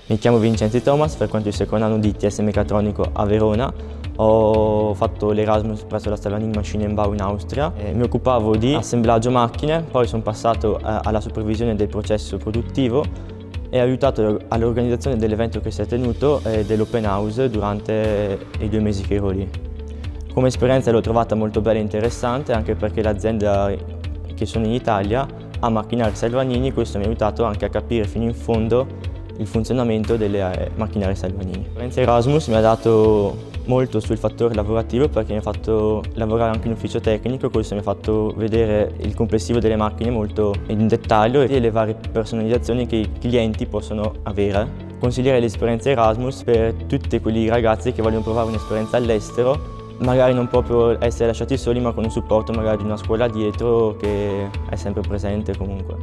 Mi chiamo Vincenzi Thomas, frequento il secondo anno di ITS Meccatronico a Verona. Ho fatto l'Erasmus presso la Salvagnini Maschinenbau in Austria. Mi occupavo di assemblaggio macchine, poi sono passato alla supervisione del processo produttivo e ho aiutato all'organizzazione dell'evento che si è tenuto dell'Open House durante i 2 mesi che ero lì. Come esperienza l'ho trovata molto bella e interessante, anche perché l'azienda che sono in Italia ha macchinari Salvagnini. Questo mi ha aiutato anche a capire fino in fondo il funzionamento delle macchinari Salvagnini. L'esperienza Erasmus mi ha dato molto sul fattore lavorativo, perché mi ha fatto lavorare anche in ufficio tecnico. Questo mi ha fatto vedere il complessivo delle macchine molto in dettaglio e le varie personalizzazioni che i clienti possono avere. Consiglierei l'esperienza Erasmus per tutti quei ragazzi che vogliono provare un'esperienza all'estero, magari non proprio essere lasciati soli, ma con un supporto magari di una scuola dietro che è sempre presente comunque.